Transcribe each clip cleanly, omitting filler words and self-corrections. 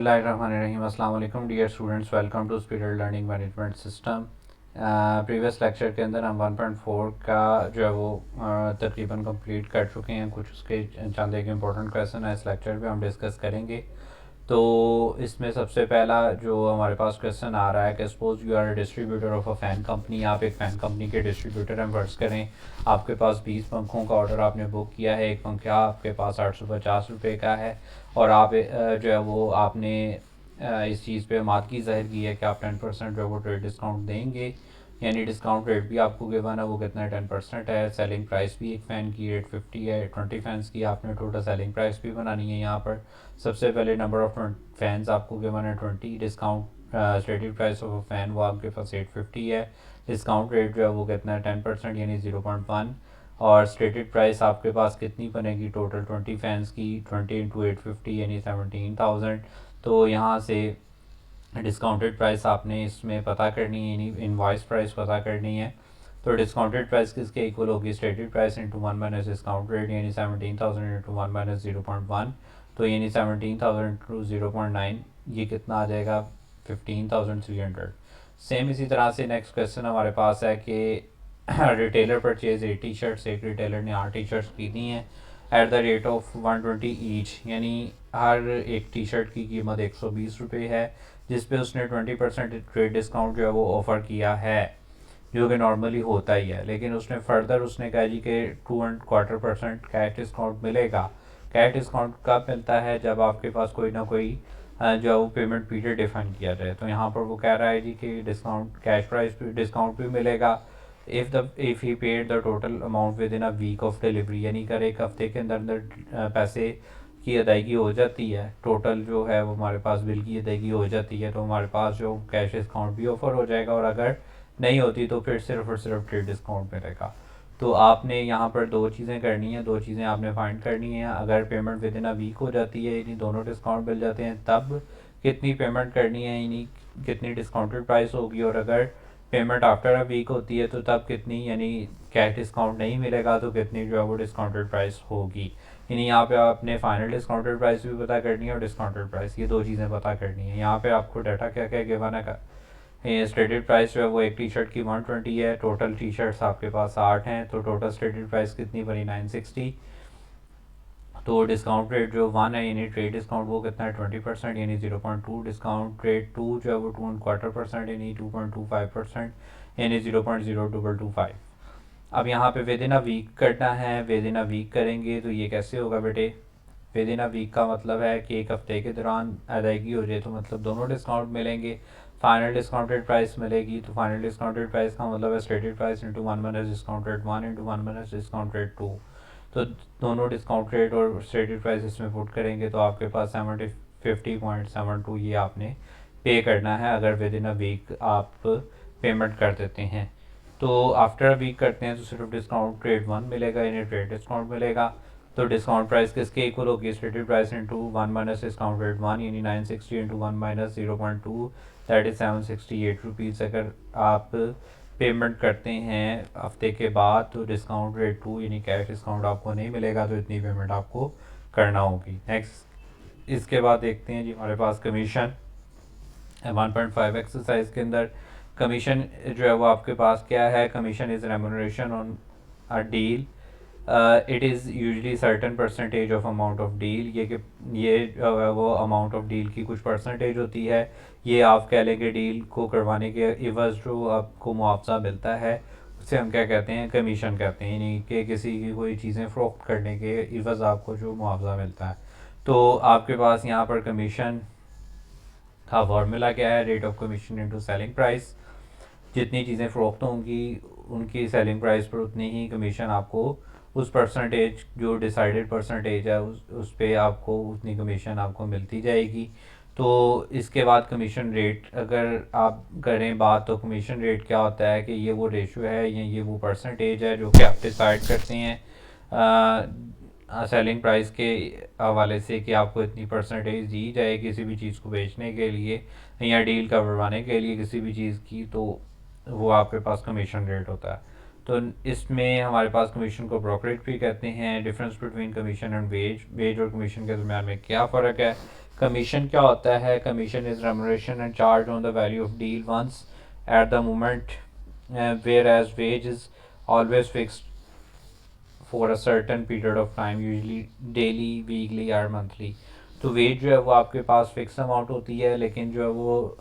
Bismillahirrahmanirrahim. अस्सलाम वालेकुम dear students, welcome to speed learning management system. Previous lecture के अंदर हम 1.4 का जो है वो तकरीबन कंप्लीट कर चुके हैं। कुछ उसके चंद एक इम्पोर्टेंट क्वेश्चन है इस लेक्चर पे हम डिस्कस करेंगे। तो इसमें सबसे पहला जो हमारे पास क्वेश्चन आ रहा है कि suppose you are distributor of a fan company. आप एक फ़ैन कंपनी के डिस्ट्रीब्यूटर हैं। फर्ज करें आपके पास 20 पंखों का ऑर्डर आपने बुक किया है। एक पंखा आपके पास 850 रुपये का है और आप जो है वो आपने इस चीज़ पे मादगी ज़ाहिर की है कि आप 10% जो है वो ट्रेड डिस्काउंट देंगे, यानी डिस्काउंट रेट भी आपको गिवन है वो कितना 10% है। सेलिंग प्राइस भी एक फ़ैन की 850 है। 20 फैंस की आपने टोटल सेलिंग प्राइस भी बनानी है। यहाँ पर सबसे पहले नंबर ऑफ फैंस आपको गिवन है 20। Discount stated price of a fan वो आपके पास 850 है। डिस्काउंट रेट जो है वो कितना है 10% यानी 0.1। और स्टेटेड प्राइस आपके पास कितनी बनेगी टोटल 20 फैंस की 20 इंटू 850 यानी 17,000। तो यहाँ से डिस्काउंटेड प्राइस आपने इसमें पता करनी है, यानी इनवॉइस प्राइस पता करनी है। तो डिस्काउंटेड प्राइस किसके इक्वल होगी? Stated price into 1 minus discount rate, यानी 17,000 इंटू 1 माइनस 0.1। तो यानी 17,000 इंटू 0.9 ये कितना आ जाएगा? 15,300। सेम इसी तरह से नेक्स्ट क्वेश्चन हमारे पास है कि रिटेलर परचेज 8 टी शर्ट्स। एक रिटेलर ने 8 टी शर्ट्स खरीदी हैं at the rate of 120 each, यानी हर एक टी शर्ट की कीमत 120 रुपये है, जिस पे उसने 20% ट्रेड डिस्काउंट जो है वो ऑफ़र किया है, जो कि नॉर्मली होता ही है। लेकिन उसने फर्दर उसने कहा जी कि 2.25% कैश डिस्काउंट मिलेगा। कैश डिस्काउंट कब मिलता है? जब आपके पास कोई ना कोई जो है वो पेमेंट पीरियड डिफाइन किया जाए। तो यहाँ पर वो कह रहा है जी कि डिस्काउंट कैश प्राइस डिस्काउंट भी मिलेगा if he paid the total amount within a week of delivery, यानी अगर एक हफ्ते के अंदर अंदर पैसे की अदायगी हो जाती है, टोटल जो है वो हमारे पास बिल की अदायगी हो जाती है, तो हमारे पास जो कैश डिस्काउंट भी ऑफर हो जाएगा। और अगर नहीं होती तो फिर सिर्फ और सिर्फ ट्रेड डिस्काउंट मिलेगा। तो आपने यहाँ पर दो चीज़ें करनी है, दो चीज़ें आपने फाइंड करनी है। अगर payment within a week हो जाती है, यानी दोनों डिस्काउंट मिल जाते हैं, तब कितनी पेमेंट करनी है, यानी कितनी डिस्काउंटेड प्राइस होगी। और अगर पेमेंट आफ्टर अ वीक होती है तो तब कितनी, यानी कैश डिस्काउंट नहीं मिलेगा तो कितनी जो है वो डिस्काउंटेड प्राइस होगी। यानी यहाँ पे आपने फाइनल डिस्काउंटेड प्राइस भी पता करनी है और डिस्काउंटेड प्राइस, ये दो चीज़ें पता करनी है। यहाँ पे आपको डाटा क्या क्या गिवन है? स्टेटेड प्राइस जो है वो एक टी शर्ट की 120 है। टोटल टी शर्ट्स आपके पास 8 हैं, तो टोटल स्टेटेड प्राइस कितनी बनी? 960। तो डिस्काउंट रेट जो 1 है, यानी ट्रेड डिस्काउंट वो कितना है? 20% यानी 0.2। डिस्काउंट रेट 2 जो है वो 2.25% यानी 2.25% यानी 0.0225। अब यहाँ पे विद इन अ वीक करना है। विद इन अ वीक करेंगे तो ये कैसे होगा बेटे? विद इन अ वीक का मतलब है कि एक हफ्ते के दौरान अदायगी हो जाए, तो मतलब दोनों डिस्काउंट मिलेंगे। फाइनल डिस्काउंटेड प्राइस मिलेगी, तो फाइनल डिस्काउंटेड प्राइस का मतलब है stated price into 1 minus discount rate 1 into 1 minus discount rate 2। तो दोनों डिस्काउंट रेट और स्टेटेड प्राइस इसमें पुट करेंगे तो आपके पास 50.72 ये आपने पे करना है अगर विद इन अ वीक आप पेमेंट कर देते हैं। तो आफ्टर अ वीक करते हैं तो सिर्फ डिस्काउंट रेट 1 मिलेगा, यानी ट्रेड डिस्काउंट मिलेगा। तो डिस्काउंट प्राइस किसके इक्वल होगी? Stated price into 1 minus discount rate 1, यानी 960 into 1 minus 0.2 that is 768 rupees. अगर आप पेमेंट करते हैं हफ्ते के बाद तो डिस्काउंट रेट 2 यानी कैश डिस्काउंट आपको नहीं मिलेगा, तो इतनी पेमेंट आपको करना होगी। नेक्स्ट इसके बाद देखते हैं जी हमारे पास कमीशन 1.5 एक्सरसाइज के अंदर कमीशन जो है वो आपके पास क्या है? Commission is remuneration on a deal. It is usually certain percentage of amount of deal. ये जो है वो अमाउंट ऑफ डील की कुछ परसेंटेज होती है। ये आप कह लेंगे डील को करवाने के इवज़ जो आपको मुआवजा मिलता है उसे हम क्या कहते हैं? कमीशन कहते हैं। यानी कि किसी की कोई चीज़ें फ़रोख्त करने के इवज़ आपको जो मुआवजा मिलता है। तो आपके पास यहाँ पर कमीशन का फार्मूला क्या है? Rate of commission into selling price. जितनी चीज़ें फ़रोख्त होंगी उनकी सेलिंग प्राइस पर उतनी ही कमीशन आपको, उस परसेंटेज जो डिसाइडेड परसेंटेज है उस पे आपको उतनी कमीशन आपको मिलती जाएगी। तो इसके बाद कमीशन रेट अगर आप करें बात, तो कमीशन रेट क्या होता है कि ये वो रेशो है या ये वो परसेंटेज है जो कि आप डिसाइड करते हैं सेलिंग प्राइस के हवाले से कि आपको इतनी परसेंटेज दी जाए किसी भी चीज़ को बेचने के लिए या डील करवाने के लिए किसी भी चीज़ की, तो वो आपके पास कमीशन रेट होता है। तो इसमें हमारे पास कमीशन को ब्रोकरेज भी कहते हैं। Difference between commission and wage, wage और कमीशन के दरम्यान में क्या फ़र्क है? कमीशन क्या होता है? Commission is remuneration and charge on the value of deal once at the moment, whereas wage is always fixed for a certain period of time, usually daily, weekly और मंथली। तो wage जो है वो आपके पास fix amount होती है, लेकिन जो है वो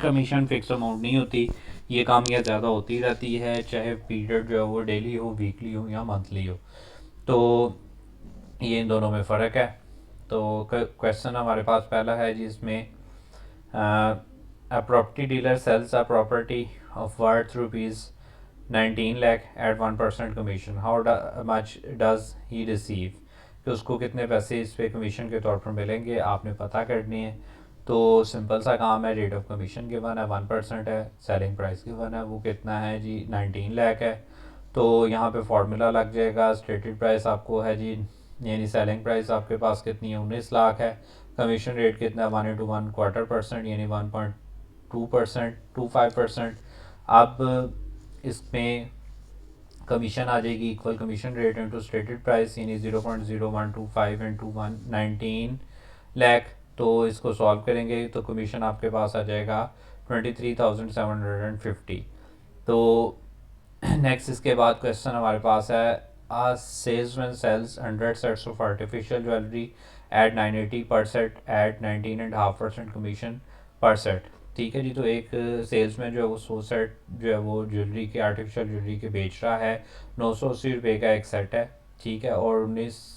कमीशन फिक्स अमाउंट नहीं होती, ये काम या ज़्यादा होती रहती है, चाहे पीरियड जो है वो डेली हो, वीकली हो या मंथली हो। तो ये इन दोनों में फ़र्क है। तो क्वेश्चन हमारे पास पहला है जिसमें a property dealer sells a property of worth ₹19 lakh at 1% commission, how much does he receive, कि उसको कितने पैसे इस पे कमीशन के तौर पर मिलेंगे, आपने पता करनी है। तो सिंपल सा काम है, रेट ऑफ कमीशन गिवन है 1% है, सेलिंग प्राइस गिवन है वो कितना है जी 19 लाख है। तो यहाँ पे फार्मूला लग जाएगा, स्टेटेड प्राइस आपको है जी, यानी सेलिंग प्राइस आपके पास कितनी है 19 लाख है, कमीशन रेट कितना है 1/1/4% यानी 1.2%, 25%। अब इसमें कमीशन आ जाएगी equal commission rate into stated price, यानी 0.0125 इंटू 119 लाख। तो इसको सॉल्व करेंगे तो कमीशन आपके पास आ जाएगा 23,750। तो नेक्स्ट इसके बाद क्वेश्चन हमारे पास है, a salesman sells 100 sets of artificial jewellery at 980 पर सेट एट 19.5% कमीशन पर सेट। ठीक है जी, तो एक सेल्समैन जो है वो 100 सेट जो है वो ज्वेलरी के, आर्टिफिशियल ज्वेलरी के बेच रहा है, 980 रुपये का एक सेट है, ठीक है, और 19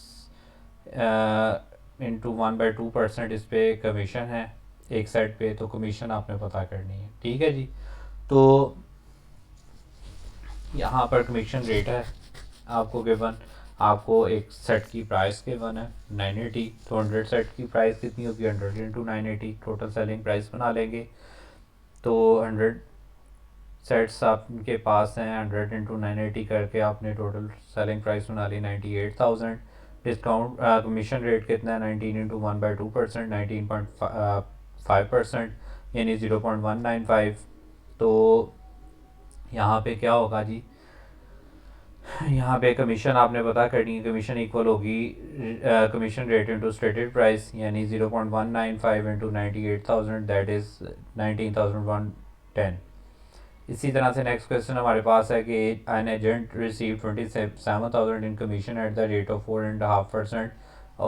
इंटू 1/2% इस पे कमीशन है एक सेट पे, तो कमीशन आपने पता करनी है। ठीक है जी, तो यहाँ पर कमीशन रेट है आपको गिवन, आपको एक सेट की प्राइस गिवन है 980, तो 100 सेट की प्राइस कितनी होगी 100 इंटू 980, टोटल सेलिंग प्राइस बना लेंगे। तो 100 सेट्स आपके पास हैं, 100 इंटू 980 करके आपने टोटल सेलिंग प्राइस बना ली 98,000। डिस्काउंट कमीशन रेट कितना है 19 इंटू 1/2%, 19.5% यानी 0.195। तो यहाँ पे क्या होगा जी, यहाँ पे कमीशन आपने पता करनी है, कमीशन इक्वल होगी commission rate into stated price, यानी 0.195 इंटू 98,000 दैट इज़ 19,110। इसी तरह से नेक्स्ट क्वेश्चन हमारे पास है कि an agent receive 27,000 in commission at the rate of 4.5%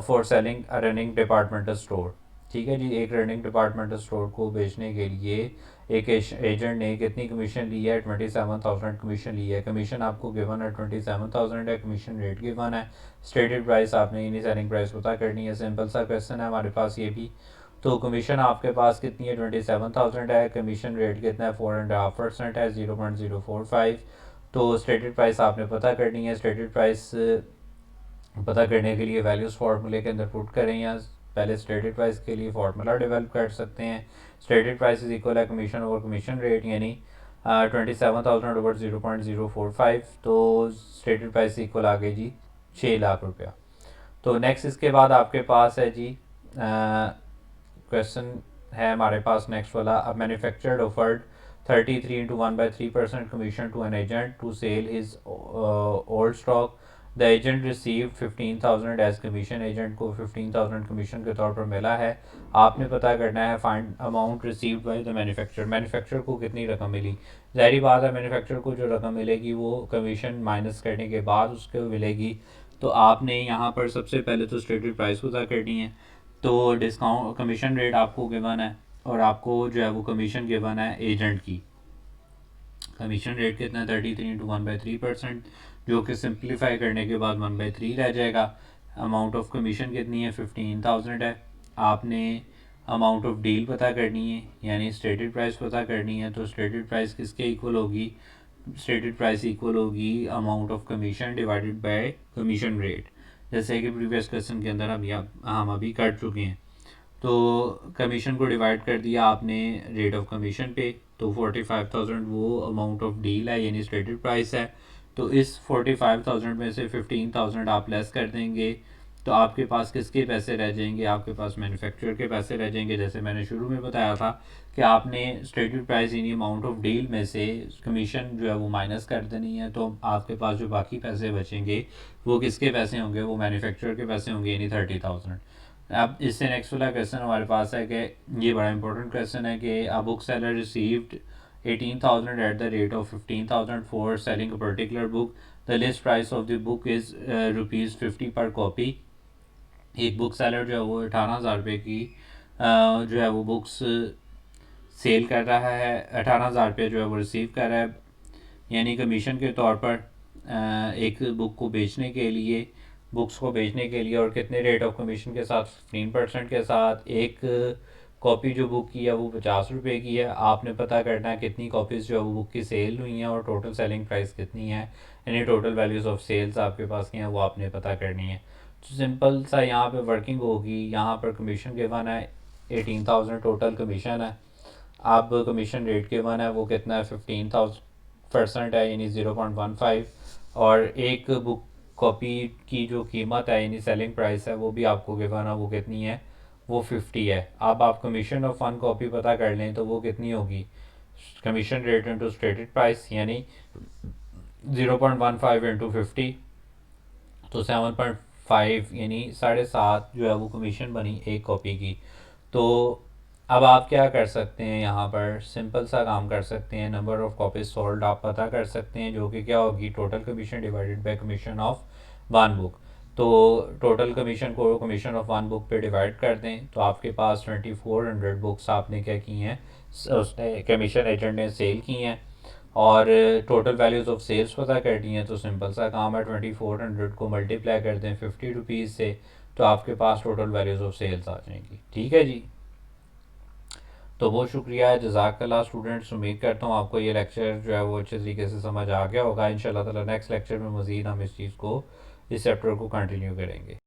for selling a running departmental store. ठीक है जी, एक रनिंग डिपार्टमेंटल स्टोर को बेचने के लिए एक एजेंट ने कितनी कमीशन ली है 27,000 कमीशन ली है। कमीशन आपको गिवन है 27,000 है, कमीशन रेट गिवन है, स्टेटेड प्राइस आपने यानी सेलिंग प्राइस पता करनी है। सिंपल सा क्वेश्चन है हमारे पास ये भी। तो कमीशन आपके पास कितनी है 27,000 है, कमीशन रेट कितना है 4.5% है 0.045। तो स्टेटेड प्राइस आपने पता करनी है, स्टेटेड प्राइस पता करने के लिए वैल्यूज़ फार्मूले के अंदर पुट करें, या पहले स्टेटेड प्राइस के लिए फार्मूला डेवलप कर सकते हैं। स्टेटेड प्राइस इज इक्वल है कमीशन ओवर कमीशन रेट, यानी 27,000 ओवर 0.045। तो स्टेटेड प्राइस इक्वल आ गई जी 6 लाख रुपया। तो नेक्स्ट इसके बाद आपके पास है जी क्वेश्चन है हमारे पास नेक्स्ट वाला, अब manufactured offered 33 into 1/3% commission to an agent to sell his old stock, the agent receive 15,000 as commission, agent को 15,000 कमीशन के तौर पर मिला है। आपने पता करना है find amount received by the manufacturer, manufacturer को कितनी रकम मिली। जाहिर बात है मैन्युफैक्चरर को जो रकम मिलेगी वो कमीशन माइनस करने के बाद उसको मिलेगी। तो आपने यहाँ पर सबसे पहले तो स्टेटेड प्राइस पता करनी है। तो डिस्काउंट कमीशन रेट आपको गिवन है, और आपको जो है वो कमीशन गिवन है एजेंट की। कमीशन रेट कितना है 33 इंटू 1/3%, जो कि सिंप्लीफाई करने के बाद 1/3 रह जाएगा। अमाउंट ऑफ कमीशन कितनी है 15,000 है। आपने अमाउंट ऑफ डील पता करनी है, यानी स्टेटेड प्राइस पता करनी है। तो स्टेटेड प्राइस किसके इक्वल होगी, स्टेटेड प्राइस इक्वल होगी amount of commission divided by commission rate, जैसे कि प्रीवियस क्वेश्चन के अंदर हम अभी कर चुके हैं। तो कमीशन को डिवाइड कर दिया आपने रेट ऑफ कमीशन पे, तो 45,000 वो अमाउंट ऑफ डील है यानी स्टेटेड प्राइस है। तो इस 45,000 में से 15,000 आप लेस कर देंगे, तो आपके पास किसके पैसे रह जाएंगे, आपके पास मैन्युफैक्चरर के पैसे रह जाएंगे। जैसे मैंने शुरू में बताया था कि आपने स्टेटेड प्राइस यानी अमाउंट ऑफ डील में से कमीशन जो है वो माइनस कर देनी है, तो आपके पास जो बाकी पैसे बचेंगे वो किसके पैसे होंगे, वो मैन्युफैक्चरर के पैसे होंगे यानी 30,000। अब इससे नेक्स्ट वाला क्वेश्चन हमारे पास है कि ये बड़ा इंपॉर्टेंट क्वेश्चन है कि a book seller received 18,000 at the rate of 15,000 for selling a particular book, the list price of the book is ₹50 पर कॉपी। एक बुक सेलर जो है वो 18,000 रुपये की जो है वो बुक्स सेल कर रहा है, 18,000 रुपये जो है वो रिसीव कर रहा है यानी कमीशन के तौर पर एक बुक को बेचने के लिए, बुक्स को बेचने के लिए, और कितने रेट ऑफ कमीशन के साथ, 15% के साथ। एक कॉपी जो बुक की है वो 50 रुपये की है। आपने पता करना है कितनी कॉपीज़ जो है वो बुक की सेल हुई हैं और टोटल सेलिंग प्राइस कितनी है, यानी टोटल वैल्यूज़ ऑफ सेल्स आपके पास क्या हैं वो आपने पता करनी है। तो सिंपल सा यहाँ पे वर्किंग होगी, यहाँ पर कमीशन गिवन है 18,000 टोटल कमीशन है। अब कमीशन रेट गिवन है वो कितना है, 15,000% है यानी 0.15। और एक बुक कॉपी की जो कीमत है यानी सेलिंग प्राइस है वो भी आपको गिवन है, वो कितनी है, वो 50 है। अब आप कमीशन ऑफ वन कॉपी पता कर लें तो वो कितनी होगी, commission rate into stated price यानी 0.15 इंटू 50, तो 7.5 यानी 7.5 जो है वो कमीशन बनी एक कॉपी की। तो अब आप क्या कर सकते हैं, यहाँ पर सिंपल सा काम कर सकते हैं, नंबर ऑफ़ कॉपीज सोल्ड आप पता कर सकते हैं जो कि क्या होगी, total commission divided by commission of one book. तो टोटल कमीशन को कमीशन ऑफ वन बुक पे डिवाइड कर दें तो आपके पास 2400 बुक्स आपने क्या की हैं, उसने कमीशन एजेंट ने सेल की हैं, और टोटल वैल्यूज़ ऑफ सेल्स पता करनी है। तो सिंपल सा काम है, 2400 को मल्टीप्लाई कर दें 50 रुपीज़ से, तो आपके पास टोटल वैल्यूज़ ऑफ सेल्स आ जाएंगी। ठीक है जी, तो बहुत शुक्रिया है, जज़ाकल्लाह स्टूडेंट्स। उम्मीद करता हूँ आपको ये लेक्चर जो है वो अच्छे तरीके से समझ आ गया होगा। इंशाल्लाह ताला नेक्स्ट लेक्चर में मज़ीद हम इस चीज़ को, इस चैप्टर को कंटिन्यू करेंगे।